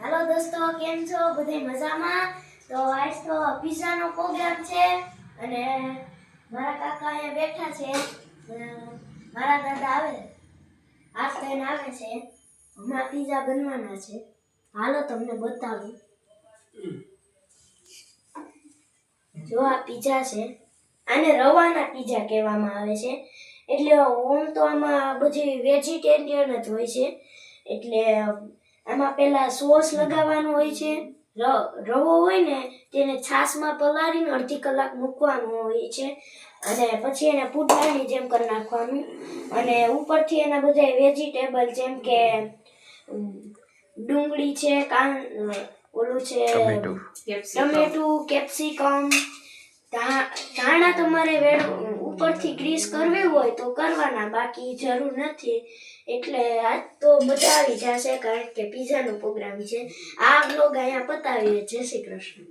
Hello दोस्तों, केम छो? बधे मजामां? तो आज तो पिज्जा नो प्रोग्राम छे अने मारा काका अहींया बैठा छे। मारा दादा आवे हाथ लईने आवे छे। हमारा पिज्जा बनवाना छे। हालो तमने बतावुं। जो आ पिज्जा छे आने रवाना पिज्जा कहेवामां आवे छे। એટલે ઓમ તો આમાં બધી વેજીટેરિયન જ હોય છે। એટલે આમાં પહેલા સોસ લગાવવાનો હોય છે। રવો હોય ને તેને છાશમાં પલાળીને અડધી કલાક મૂકવાનો હોય છે અને પછી એને પુડલાની જેમ કરી નાખવાનું અને ઉપરથી એના બધા વેજીટેબલ જેમ કે ડુંગળી છે, ઓલું છે ટમેટું, કેપ્સિકમ, ધાણા તમારે ઉપરથી ગ્રીસ કરવી હોય તો કરવાના, બાકી જરૂર નથી। એટલે આજ તો મજા આવી જશે કારણ કે પિઝાનો પ્રોગ્રામ છે। આ વ્લોગ અહીંયા પતાવીએ। જય શ્રી કૃષ્ણ।